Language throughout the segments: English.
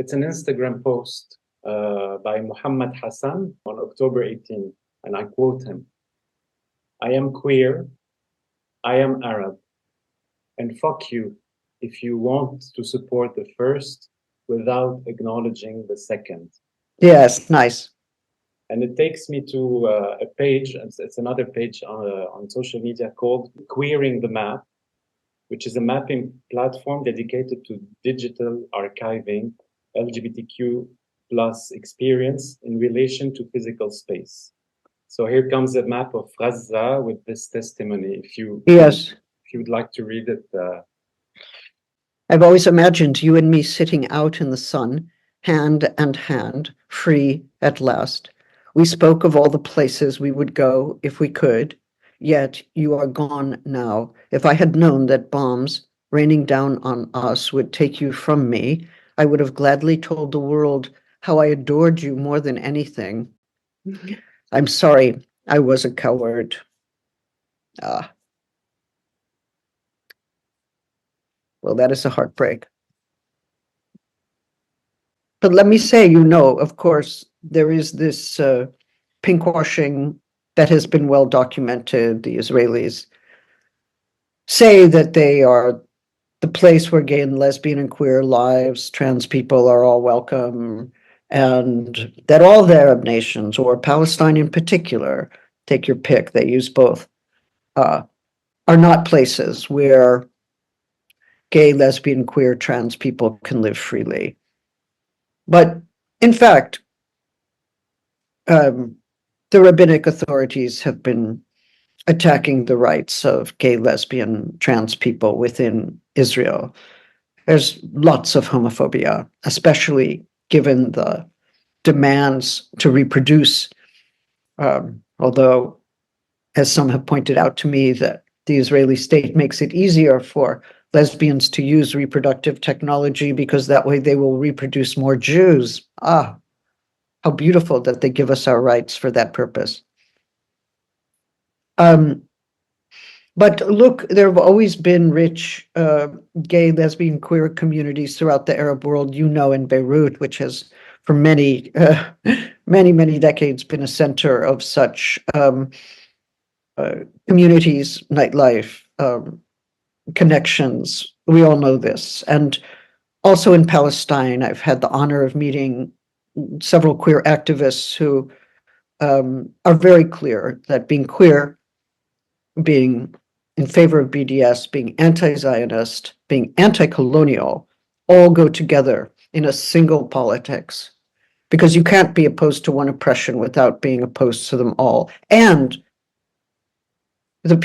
It's an Instagram post by Muhammad Hassan on October 18, and I quote him: "I am queer, I am Arab, and fuck you if you want to support the first without acknowledging the second." Yes, nice. And it takes me to a page, it's another page on social media called Queering the Map, which is a mapping platform dedicated to digital archiving LGBTQ plus experience in relation to physical space. So here comes a map of Gaza with this testimony. If you would like to read it. I've always imagined you and me sitting out in the sun, hand and hand, free at last. We spoke of all the places we would go if we could, yet you are gone now. If I had known that bombs raining down on us would take you from me, I would have gladly told the world how I adored you more than anything. I'm sorry, I was a coward. Well, that is a heartbreak. But let me say, of course, there is this pinkwashing that has been well documented. The Israelis say that they are the place where gay and lesbian and queer lives, trans people are all welcome, and that all the Arab nations, or Palestine in particular, take your pick, they use both, are not places where gay, lesbian, queer, trans people can live freely. But in fact, the rabbinic authorities have been attacking the rights of gay, lesbian, trans people within Israel. There's lots of homophobia, especially given the demands to reproduce, although, as some have pointed out to me, that the Israeli state makes it easier for lesbians to use reproductive technology because that way they will reproduce more Jews. Ah, how beautiful that they give us our rights for that purpose. But look, there have always been rich gay, lesbian, queer communities throughout the Arab world, in Beirut, which has for many, many decades been a center of such communities, nightlife, connections. We all know this. And also in Palestine, I've had the honor of meeting several queer activists who are very clear that being queer, being in favor of BDS, being anti-Zionist, being anti-colonial, all go together in a single politics, because you can't be opposed to one oppression without being opposed to them all. And the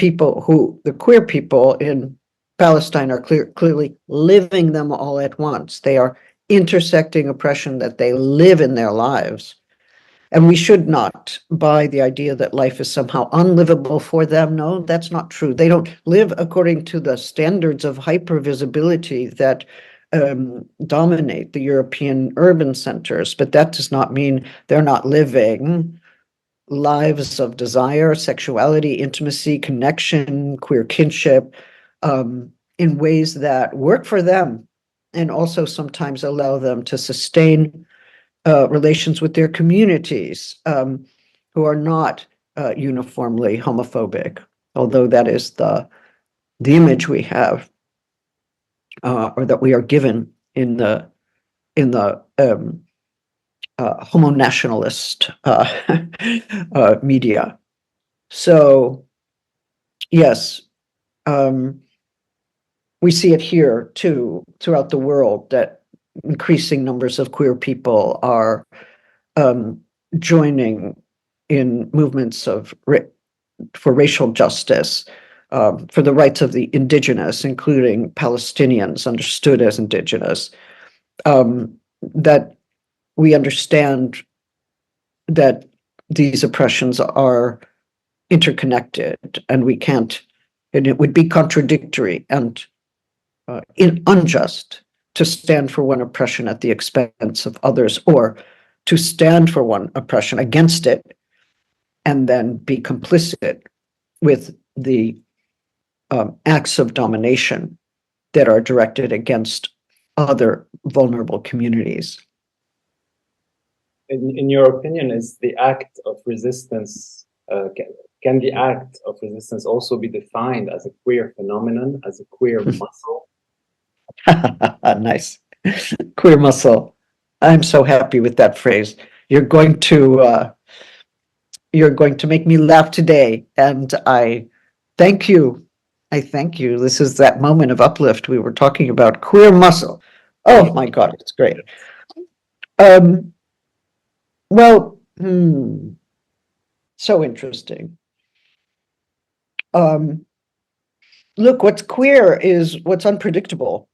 queer people in Palestine are clearly living them all at once. They are intersecting oppression that they live in their lives. And we should not buy the idea that life is somehow unlivable for them. No, that's not true. They don't live according to the standards of hypervisibility that dominate the European urban centers, but that does not mean they're not living lives of desire, sexuality, intimacy, connection, queer kinship, in ways that work for them and also sometimes allow them to sustain relations with their communities who are not uniformly homophobic, although that is the image we have or that we are given in the homo-nationalist media. So, yes, we see it here too, throughout the world, that increasing numbers of queer people are joining in movements for racial justice, for the rights of the indigenous, including Palestinians understood as indigenous, that we understand that these oppressions are interconnected, and it would be contradictory and unjust to stand for one oppression at the expense of others, or to stand for one oppression against it and then be complicit with the acts of domination that are directed against other vulnerable communities. In your opinion, is the act of resistance, can the act of resistance also be defined as a queer phenomenon, as a queer muscle? Nice. Queer muscle. I'm so happy with that phrase. You're going to make me laugh today, and I thank you. I thank you. This is that moment of uplift. We were talking about queer muscle. Oh my God, it's great. Well, so interesting. Look, what's queer is what's unpredictable.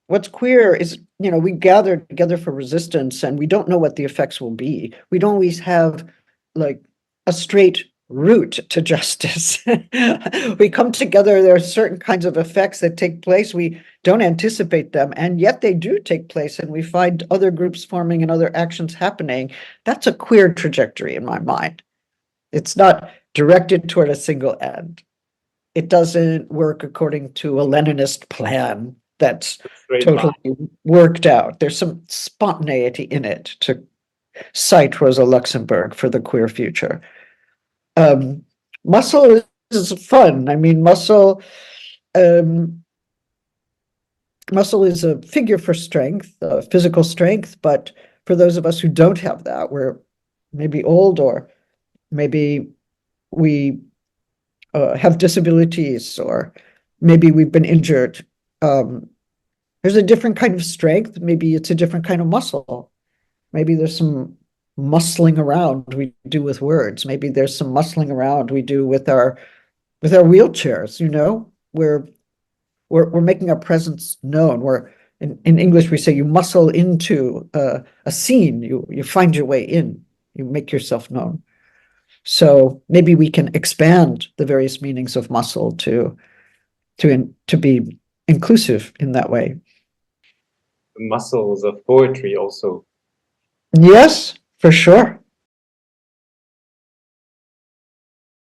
What's queer is, we gather together for resistance and we don't know what the effects will be. We don't always have like a straight route to justice. We come together, there are certain kinds of effects that take place. We don't anticipate them, and yet they do take place, and we find other groups forming and other actions happening. That's a queer trajectory in my mind. It's not directed toward a single end. It doesn't work according to a Leninist plan that's totally worked out. There's some spontaneity in it, to cite Rosa Luxemburg for the queer future. Muscle is fun. I mean, muscle is a figure for strength, physical strength, but for those of us who don't have that, we're maybe old, or maybe we have disabilities, or maybe we've been injured. There's a different kind of strength. Maybe it's a different kind of muscle. Maybe there's some muscling around we do with words. Maybe there's some muscling around we do with our wheelchairs. We're making our presence known. In English we say you muscle into a scene. You find your way in. You make yourself known. So maybe we can expand the various meanings of muscle to be inclusive in that way. The muscles of poetry also. Yes, for sure.